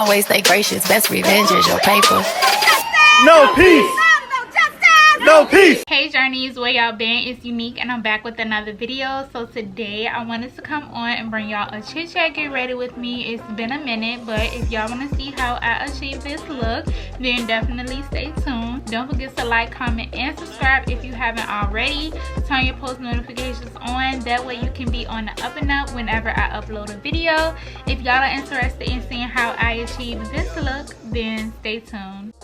always stay gracious. Best revenge is your paper. No peace. No peace. Hey journeys, where y'all been? It's Unique and I'm back with another video. So today I wanted to come on and bring y'all a chit chat, get ready with me. It's been a minute, but if y'all want to see how I achieve this look, then definitely stay tuned. Don't forget to like, comment, and subscribe if you haven't already. Turn your post notifications on, that way you can be on the up and up whenever I upload a video. If y'all are interested in seeing how I achieve this look, then stay tuned.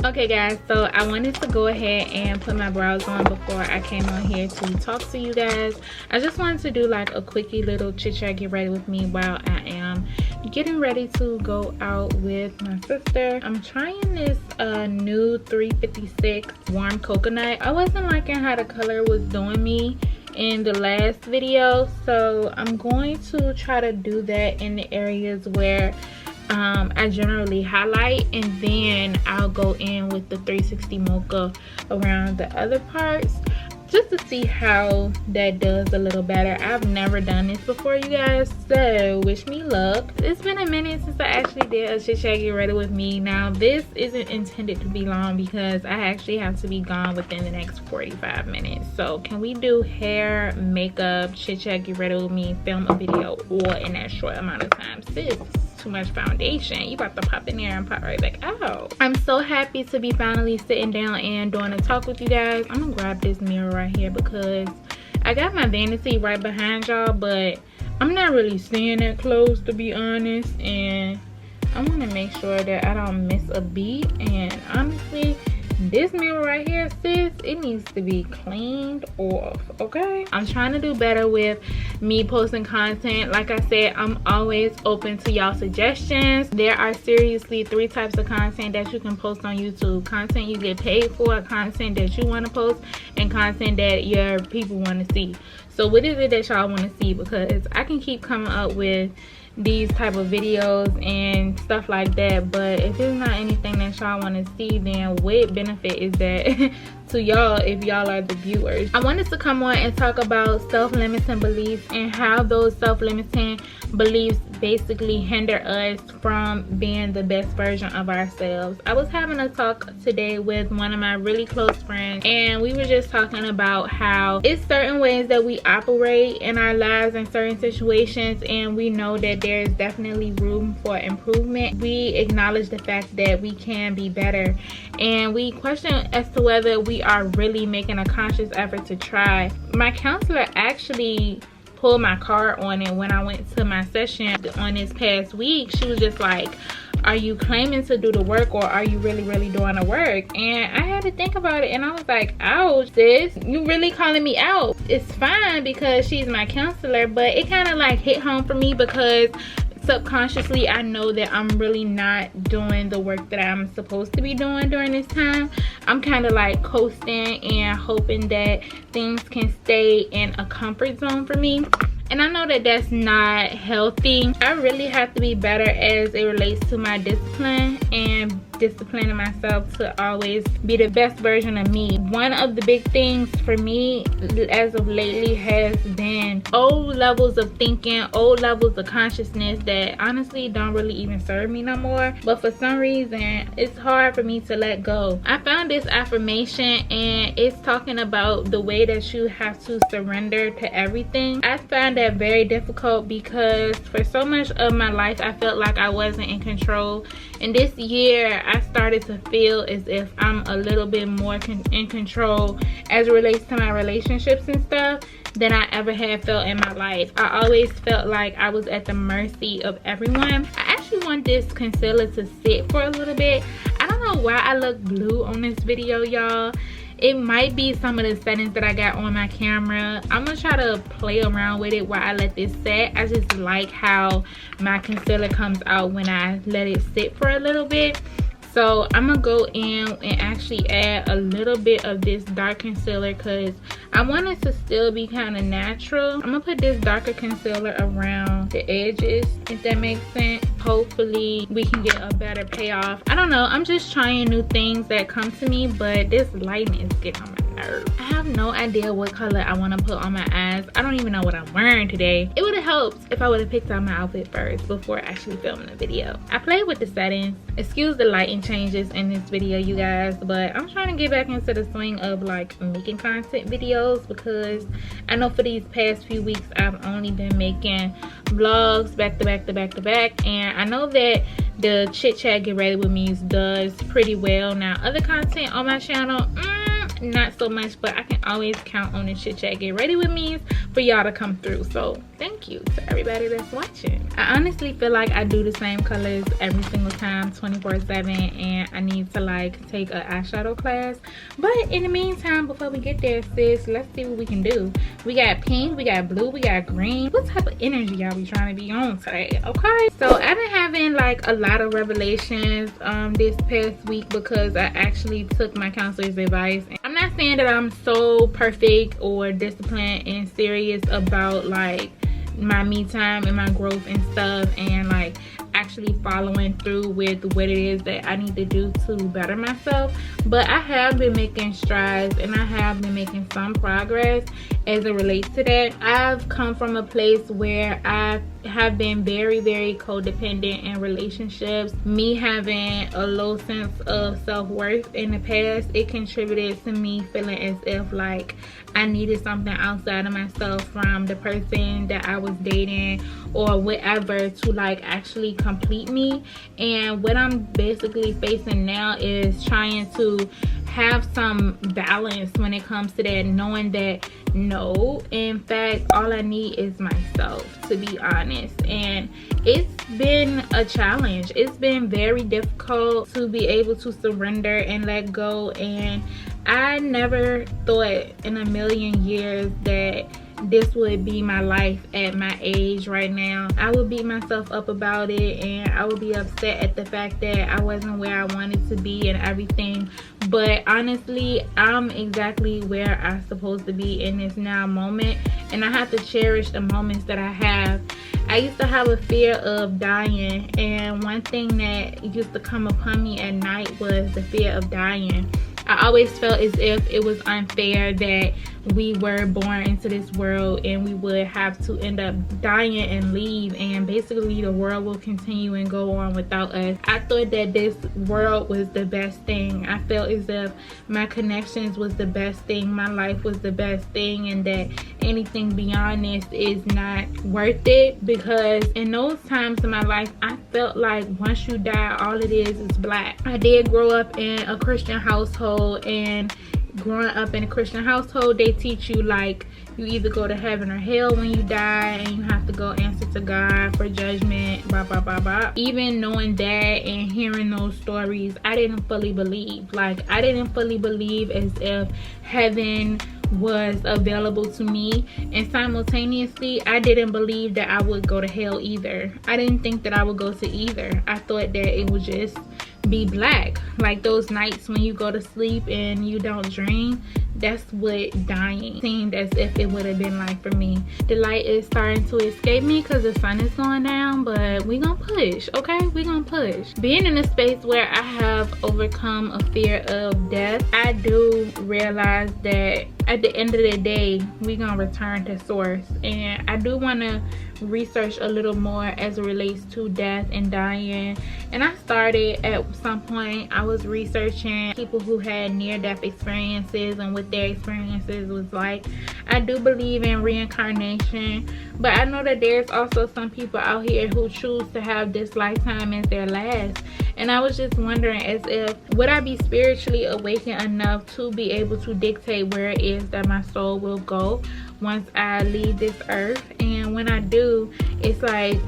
Okay guys, so I wanted to go ahead and put my brows on before I came on here to talk to you guys. I just wanted to do like a quickie little chit chat, get ready with me while I am getting ready to go out with my sister. I'm trying this new 356 warm coconut. I wasn't liking how the color was doing me in the last video, so I'm going to try to do that in the areas where I generally highlight, and then I'll go in with the 360 Mocha around the other parts just to see how that does a little better. I've never done this before, you guys, so wish me luck. It's been a minute since I actually did a chit chat, get ready with me. Now this isn't intended to be long because I actually have to be gone within the next 45 minutes. So can we do hair, makeup, chit chat, get ready with me, film a video all in that short amount of time? Sis, too much foundation. You about to pop in there and pop right back out. I'm so happy to be finally sitting down and doing a talk with you guys. I'm gonna grab this mirror right here because I got my vanity right behind y'all, but I'm not really seeing it close, to be honest, and I want to make sure that I don't miss a beat. And honestly, this mirror right here, sis, it needs to be cleaned off, okay? I'm trying to do better with me posting content. Like I said, I'm always open to y'all suggestions. There are seriously 3 types of content that you can post on YouTube: content you get paid for, content that you want to post, and content that your people want to see. So what is it that y'all want to see? Because I can keep coming up with these type of videos and stuff like that, but if it's not anything that y'all want to see, then what benefit is that to y'all if y'all are the viewers? I wanted to come on and talk about self-limiting beliefs and how those self-limiting beliefs basically hinder us from being the best version of ourselves. I was having a talk today with one of my really close friends, and we were just talking about how it's certain ways that we operate in our lives in certain situations, and we know that there's definitely room for improvement. We acknowledge the fact that we can be better, and we question as to whether we are really making a conscious effort to try. My counselor actually pulled my card on it when I went to my session on this past week. She was just like, are you claiming to do the work, or are you really doing the work? And I had to think about it, and I was like, ouch, sis, you really calling me out? It's fine because she's my counselor, but it kind of like hit home for me because subconsciously I know that I'm really not doing the work that I'm supposed to be doing during this time. I'm kind of like coasting and hoping that things can stay in a comfort zone for me, and I know that that's not healthy. I really have to be better as it relates to my discipline and disciplining myself to always be the best version of me. One of the big things for me as of lately has been old levels of thinking, old levels of consciousness that honestly don't really even serve me no more, but for some reason it's hard for me to let go. I found this affirmation and it's talking about the way that you have to surrender to everything. I found that very difficult because for so much of my life I felt like I wasn't in control, and this year I started to feel as if I'm a little bit more in control as it relates to my relationships and stuff than I ever had felt in my life. I always felt like I was at the mercy of everyone. I actually want this concealer to sit for a little bit. I don't know why I look blue on this video, y'all. It might be some of the settings that I got on my camera. I'm gonna try to play around with it while I let this set. I just like how my concealer comes out when I let it sit for a little bit. So I'm gonna go in and actually add a little bit of this dark concealer because I want it to still be kind of natural. I'm gonna put this darker concealer around the edges, if that makes sense. Hopefully we can get a better payoff. I don't know, I'm just trying new things that come to me, but this lighting is getting on my nerves. I have no idea what color I want to put on my eyes. I don't even know what I'm wearing today. It would have helped if I would have picked out my outfit first before actually filming the video. I played with the settings. Excuse the lighting changes in this video, you guys, but I'm trying to get back into the swing of like making content videos because I know for these past few weeks I've only been making vlogs back to back to back to back, and I know that the Chit Chat Get Ready With Me does pretty well. Now other content on my channel, not so much, but I can always count on the Chit Chat Get Ready With Me for y'all to come through. So thank you to everybody that's watching. I honestly feel like I do the same colors every single time 24/7, and I need to like take an eyeshadow class. But in the meantime, before we get there, sis, let's see what we can do. We got pink, we got blue, we got green. What type of energy y'all be trying to be on today? Okay, so I've been having like a lot of revelations this past week because I actually took my counselor's advice. I'm not saying that I'm so perfect or disciplined and serious about like my me time and my growth and stuff, and like actually following through with what it is that I need to do to better myself, but I have been making strides and I have been making some progress as it relates to that. I've come from a place where I have been very codependent in relationships. Me having a low sense of self-worth in the past, it contributed to me feeling as if like I needed something outside of myself from the person that I was dating or whatever to like actually complete me. And what I'm basically facing now is trying to have some balance when it comes to that, knowing that no, in fact all I need is myself, to be honest. And it's been a challenge. It's been very difficult to be able to surrender and let go, and I never thought in a million years that this would be my life at my age right now. I would beat myself up about it, and I would be upset at the fact that I wasn't where I wanted to be and everything. But honestly, I'm exactly where I'm supposed to be in this now moment, and I have to cherish the moments that I have. I used to have a fear of dying, and one thing that used to come upon me at night was the fear of dying. I always felt as if it was unfair that we were born into this world and we would have to end up dying and leave, and basically the world will continue and go on without us. I thought that this world was the best thing. I felt as if my connections was the best thing, my life was the best thing, and that anything beyond this is not worth it, because in those times in my life I felt like once you die all it is black. I did grow up in a Christian household, and growing up in a Christian household, they teach you like you either go to heaven or hell when you die, and you have to go answer to God for judgment, blah blah blah blah. Even knowing that and hearing those stories, I didn't fully believe. Like, I didn't fully believe as if heaven was available to me, and simultaneously I didn't believe that I would go to hell either. I didn't think that I would go to either. I thought that it would just be black, like those nights when you go to sleep and you don't dream. that's what dying seemed as if it would have been like for me. The light is starting to escape me because the sun is going down, but we gonna push, okay? We gonna push. Being in a space where I have overcome a fear of death, I do realize that at the end of the day, we gonna return to source. And I do want to research a little more as it relates to death and dying. And I started at some point, I was researching people who had near-death experiences and what their experiences was like. I do believe in reincarnation, but I know that there's also some people out here who choose to have this lifetime as their last. And I was just wondering, as if, would I be spiritually awakened enough to be able to dictate where it is that my soul will go once I leave this earth? And when I do, it's like,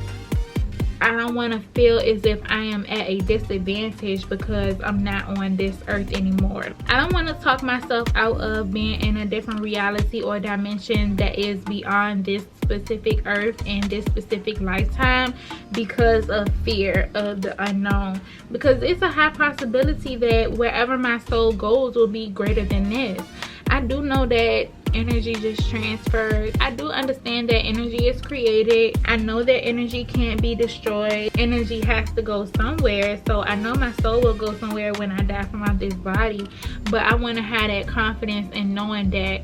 I don't want to feel as if I am at a disadvantage because I'm not on this earth anymore. I don't want to talk myself out of being in a different reality or dimension that is beyond this specific earth and this specific lifetime because of fear of the unknown. Because it's a high possibility that wherever my soul goes will be greater than this. I do know that energy just transfers. I do understand that energy is created. I know that energy can't be destroyed. Energy has to go somewhere. So I know my soul will go somewhere when I die from out this body. But I want to have that confidence in knowing that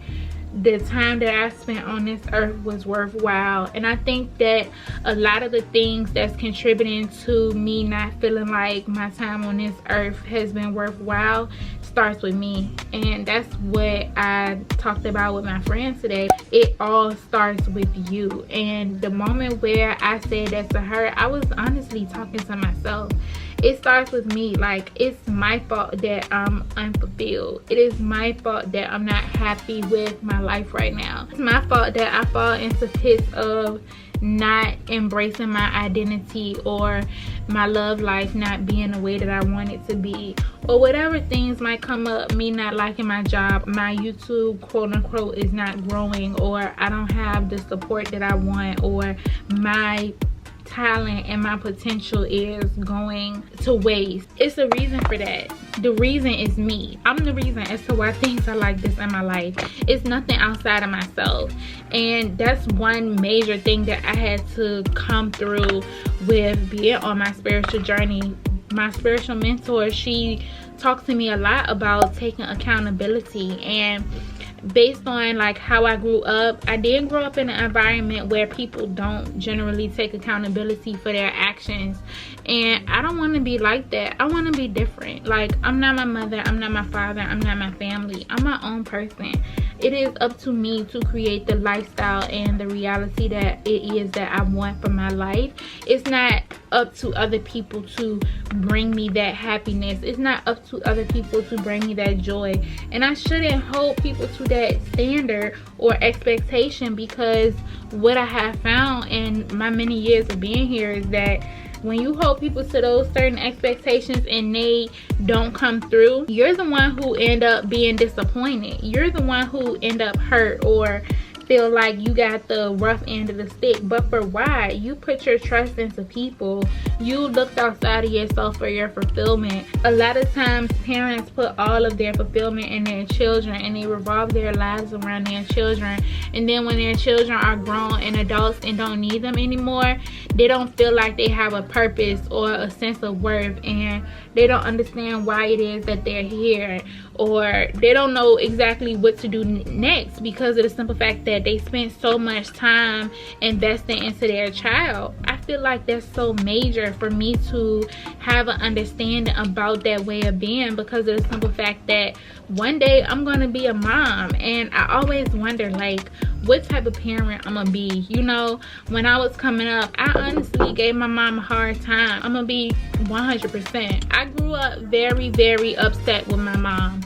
the time that I spent on this earth was worthwhile. And I think that a lot of the things that's contributing to me not feeling like my time on this earth has been worthwhile starts with me. And that's what I talked about with my friends today. It all starts with you. And the moment where I said that to her, I was honestly talking to myself. It starts with me. Like, it's my fault that I'm unfulfilled. It is my fault that I'm not happy with my life right now. It's my fault that I fall into pits of not embracing my identity, or my love life not being the way that I want it to be, or whatever things might come up. Me not liking my job, my YouTube quote unquote is not growing, or I don't have the support that I want, or my talent and my potential is going to waste. It's a reason for that. The reason is me. I'm the reason as to why things are like this in my life. It's nothing outside of myself. And that's one major thing that I had to come through with being on my spiritual journey. My spiritual mentor, she talks to me a lot about taking accountability. And based on like how I grew up, I did grow up in an environment where people don't generally take accountability for their actions, and I don't want to be like that. I want to be different. Like, I'm not my mother, I'm not my father, I'm not my family. I'm my own person. It is up to me to create the lifestyle and the reality that it is that I want for my life. It's not up to other people to bring me that happiness. It's not up to other people to bring me that joy. And I shouldn't hold people to that standard or expectation, because what I have found in my many years of being here is that when you hold people to those certain expectations and they don't come through, you're the one who end up being disappointed. You're the one who end up hurt or feel like you got the rough end of the stick. But for why? You put your trust into people. You looked outside of yourself for your fulfillment. A lot of times parents put all of their fulfillment in their children, and they revolve their lives around their children. And then when their children are grown and adults and don't need them anymore, they don't feel like they have a purpose or a sense of worth, and they don't understand why it is that they're here, or they don't know exactly what to do next because of the simple fact that they spent so much time investing into their child. I feel like that's so major for me to have an understanding about that way of being, because of the simple fact that one day I'm gonna be a mom, and I always wonder like what type of parent I'm gonna be. You know, when I was coming up, I honestly gave my mom a hard time. I'm gonna be 100%. I grew up very, very upset with my mom,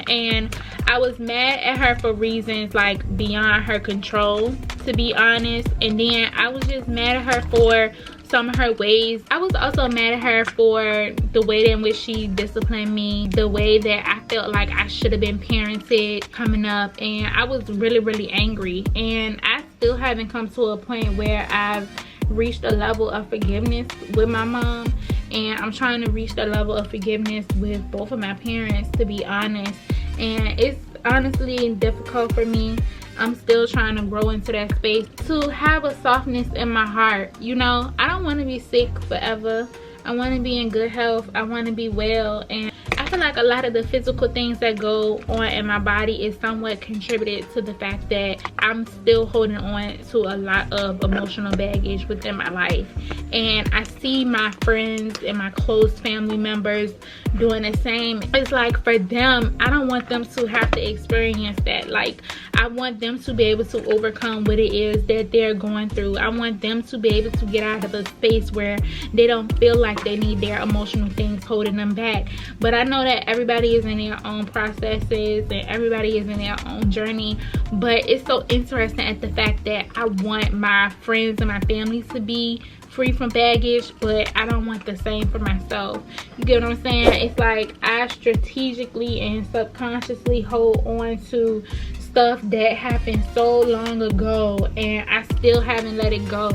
and I was mad at her for reasons like beyond her control, to be honest. And then I was just mad at her for some of her ways. I was also mad at her for the way in which she disciplined me, the way that I felt like I should have been parented coming up, and I was really, really angry. And I still haven't come to a point where I've reached a level of forgiveness with my mom, and I'm trying to reach the level of forgiveness with both of my parents, to be honest. And it's honestly difficult for me. I'm still trying to grow into that space to have a softness in my heart. You know, I don't want to be sick forever. I want to be in good health. I want to be well. And I feel like a lot of the physical things that go on in my body is somewhat contributed to the fact that I'm still holding on to a lot of emotional baggage within my life. And I see my friends and my close family members doing the same. It's like for them, I don't want them to have to experience that. Like, I want them to be able to overcome what it is that they're going through. I want them to be able to get out of a space where they don't feel like they need their emotional things holding them back. But I know that everybody is in their own processes and everybody is in their own journey. But it's so interesting at the fact that I want my friends and my family to be free from baggage, but I don't want the same for myself. You get what I'm saying? It's like I strategically and subconsciously hold on to stuff that happened so long ago, and I still haven't let it go.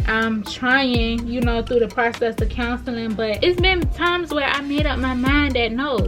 I'm trying, you know, through the process of counseling, but it's been times where I made up my mind that no,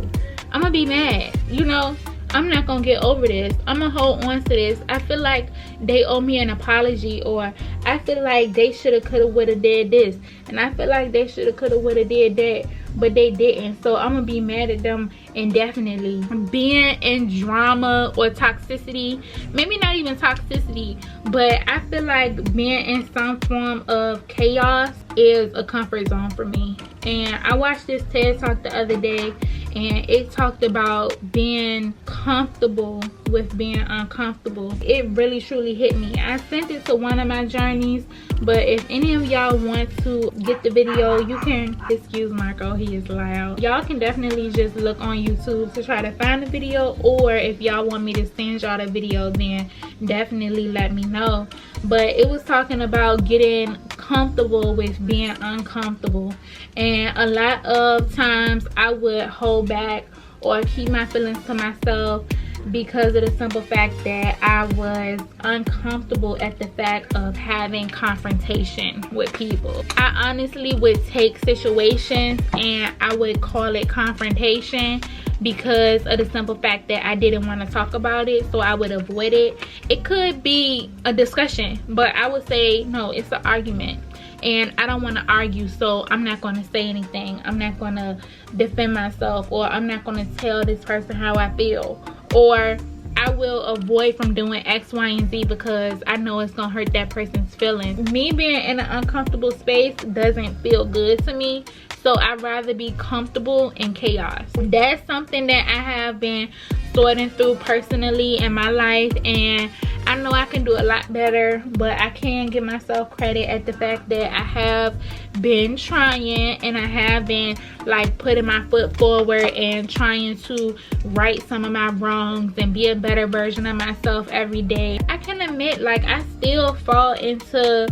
I'm gonna be mad, you know, I'm not gonna get over this, I'm gonna hold on to this. I feel like they owe me an apology, or I feel like they shoulda, coulda, woulda did this, and I feel like they shoulda, coulda, woulda did that, but they didn't. So I'm gonna be mad at them indefinitely. Being in drama or toxicity, maybe not even toxicity, but I feel like being in some form of chaos is a comfort zone for me. And I watched this TED Talk the other day, and it talked about being comfortable with being uncomfortable. It really truly hit me. I sent it to one of my journeys, but if any of y'all want to get the video, you can, excuse Marco, he is loud. Y'all can definitely just look on YouTube to try to find the video, or if y'all want me to send y'all the video, then definitely let me know. But it was talking about getting comfortable with being uncomfortable, and a lot of times I would hold back or keep my feelings to myself because of the simple fact that I was uncomfortable at the fact of having confrontation with people. I honestly would take situations and I would call it confrontation because of the simple fact that I didn't want to talk about it, so I would avoid it. It could be a discussion, but I would say no, it's an argument. And I don't want to argue, so I'm not going to say anything. I'm not going to defend myself, or I'm not going to tell this person how I feel, or I will avoid from doing X, Y, and Z because I know it's going to hurt that person's feelings. Me being in an uncomfortable space doesn't feel good to me, so I'd rather be comfortable in chaos. That's something that I have been sorting through personally in my life, and I know I can do a lot better, but I can give myself credit at the fact that I have been trying, and I have been like putting my foot forward and trying to right some of my wrongs and be a better version of myself every day. I can admit, like, I still fall into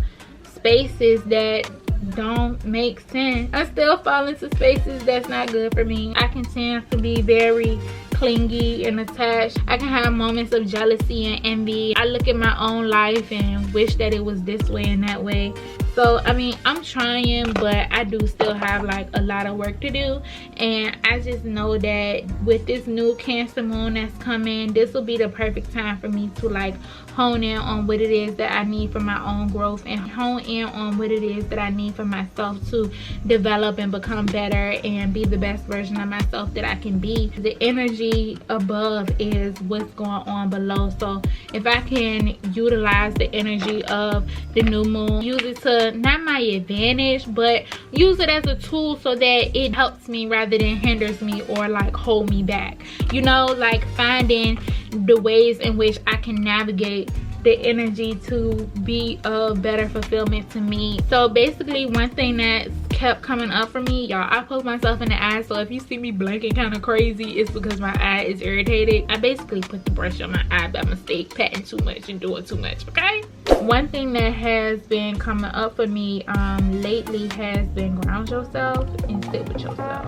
spaces that don't make sense. I still fall into spaces that's not good for me. I can tend to be very clingy and attached. I can have moments of jealousy and envy. I look at my own life and wish that it was this way and that way. So I mean, I'm trying, but I do still have like a lot of work to do. And I just know that with this new Cancer moon that's coming, this will be the perfect time for me to like hone in on what it is that I need for my own growth, and hone in on what it is that I need for myself to develop and become better and be the best version of myself that I can be. The energy above is what's going on below, so if I can utilize the energy of the new moon, use it to not my advantage, but use it as a tool so that it helps me rather than hinders me or like hold me back, you know, like finding the ways in which I can navigate the energy to be of better fulfillment to me. So basically, one thing that kept coming up for me, y'all, I poke myself in the eye, so if you see me blinking kind of crazy, it's because my eye is irritated. I basically put the brush on my eye by mistake, patting too much and doing too much, okay? One thing that has been coming up for me lately has been ground yourself and sit with yourself.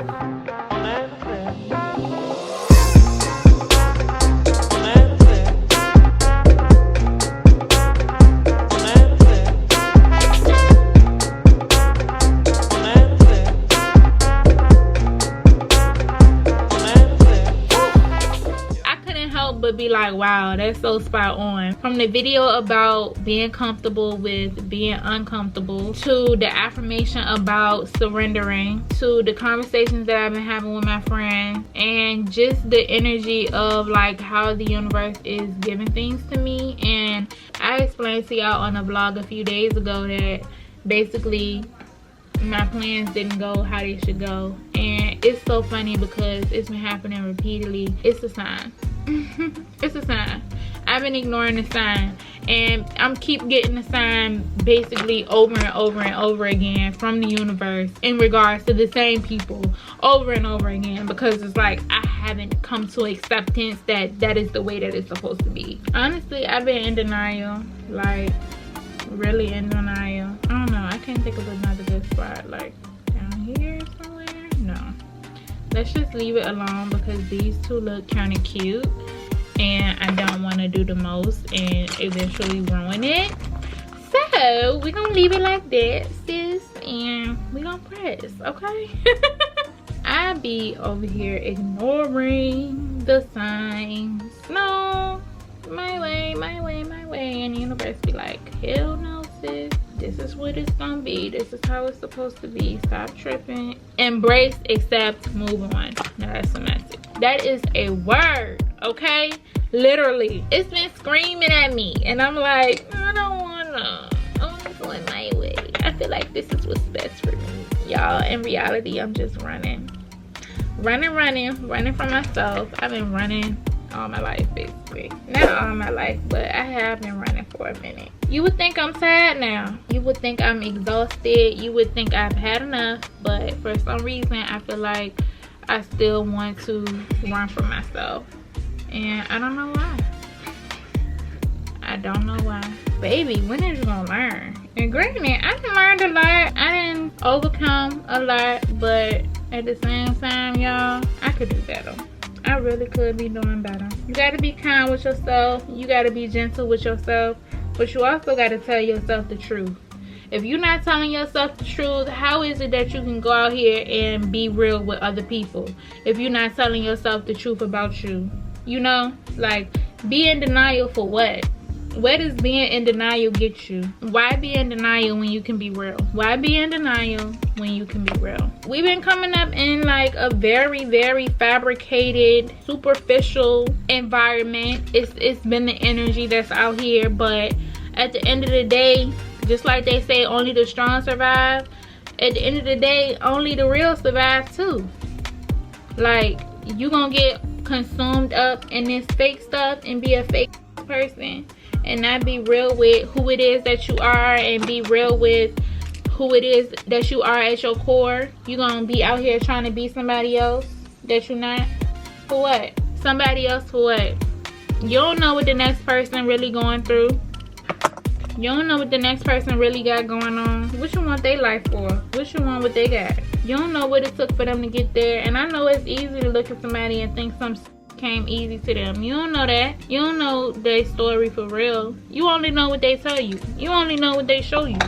would be like, wow, that's so spot on. From the video about being comfortable with being uncomfortable, to the affirmation about surrendering, to the conversations that I've been having with my friends, and just the energy of like how the universe is giving things to me. And I explained to y'all on a vlog a few days ago that basically my plans didn't go how they should go, and it's so funny because it's been happening repeatedly. It's a sign. It's a sign. I've been ignoring the sign, and I'm keep getting the sign basically over and over and over again from the universe in regards to the same people over and over again, because it's like I haven't come to acceptance that that is the way that it's supposed to be. Honestly, I've been in denial, like really in denial. I don't know, I can't think of another good spot, like down here somewhere. No, let's just leave it alone because these two look kind of cute, and I don't want to do the most and eventually ruin it. So we're gonna leave it like that, sis, and we're gonna press, okay? I be over here ignoring the signs. No, my way, my way, my way. And the universe be like, hell no, sis. This is what it's gonna be. This is how it's supposed to be. Stop tripping. Embrace, accept, move on. Now that's a message. That is a word, okay? Literally. It's been screaming at me. And I'm like, I don't wanna. I wanna go in my way. I feel like this is what's best for me. Y'all, in reality, I'm just running. Running from myself. I've been running all my life, basically. Not all my life, but I have been running for a minute. You would think I'm tired now. You would think I'm exhausted. You would think I've had enough, but for some reason I feel like I still want to run for myself, and I don't know why. I don't know why. Baby, when are you gonna learn? And granted, I done learned a lot. I didn't overcome a lot, but at the same time, y'all, I could do better. I really could be doing better. You gotta be kind with yourself. You gotta be gentle with yourself. But you also gotta tell yourself the truth. If you're not telling yourself the truth, how is it that you can go out here and be real with other people if you're not telling yourself the truth about you? You know, like, be in denial for what? Where does being in denial get you? Why be in denial when you can be real? Why be in denial when you can be real? We've been coming up in like a very, very fabricated, superficial environment. It's been the energy that's out here, but at the end of the day, just like they say, only the strong survive. At the end of the day, only the real survive too. Like, you gonna get consumed up in this fake stuff and be a fake person and not be real with who it is that you are, and be real with who it is that you are at your core. You gonna be out here trying to be somebody else that you're not. For what? Somebody else for what? You don't know what the next person really going through. You don't know what the next person really got going on. What you want their life for? What you want what they got? You don't know what it took for them to get there. And I know it's easy to look at somebody and think something came easy to them. You don't know that. You don't know their story for real. You only know what they tell you. You only know what they show you.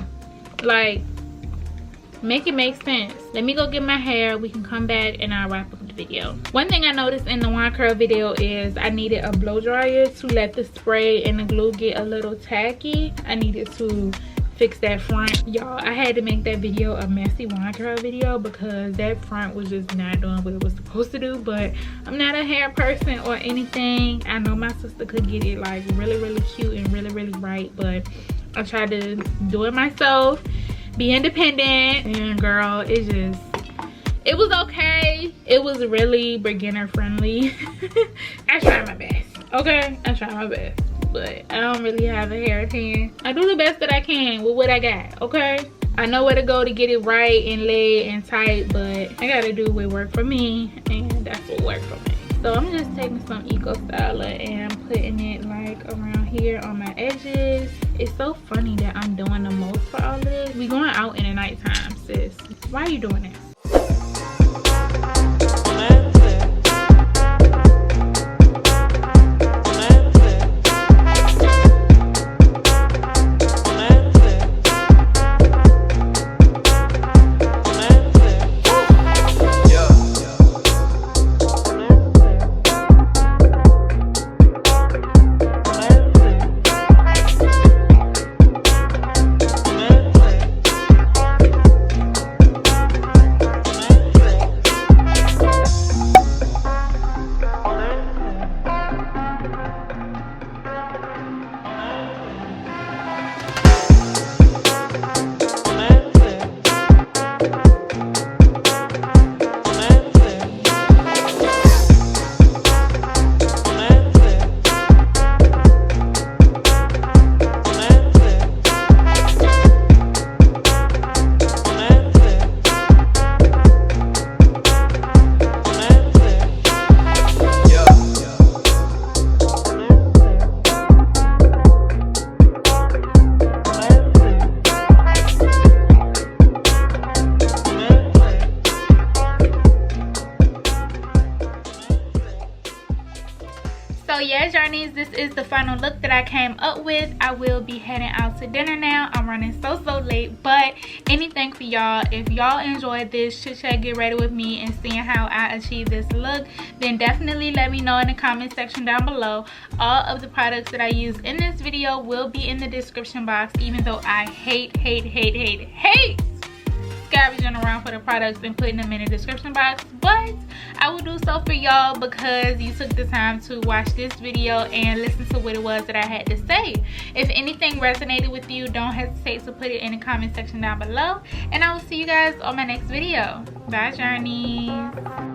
Like, make it make sense. Let me go get my hair. We can come back and I'll wrap up the video. One thing I noticed in the wand curl video is I needed a blow dryer to let the spray and the glue get a little tacky. I needed to fix that front. Y'all, I had to make that video a messy wand curl video because that front was just not doing what it was supposed to do. But I'm not a hair person or anything. I know my sister could get it like really, really cute and really, really right, but I tried to do it myself, be independent, and girl, it was okay. It was really beginner friendly. I tried my best, okay? I tried my best, but I don't really have a hair tan. I do the best that I can with what I got, okay? I know where to go to get it right and laid and tight, but I gotta do what work for me, and that's what worked for me. So I'm just taking some Eco Styler and putting it like around here on my edges. It's so funny that I'm doing the most for all of this. We going out in the nighttime, sis. Why are you doing this? So yeah, journeys, this is the final look that I came up with. I will be heading out to dinner now. I'm running so late, but anything for y'all. If y'all enjoyed this chit chat get ready with me and seeing how I achieve this look, then definitely let me know in the comment section down below. All of the products that I use in this video will be in the description box, even though I hate scavenging around for the products and putting them in the description box, but I will do so for y'all because you took the time to watch this video and listen to what it was that I had to say. If anything resonated with you, don't hesitate to put it in the comment section down below, and I will see you guys on my next video. Bye, journeys.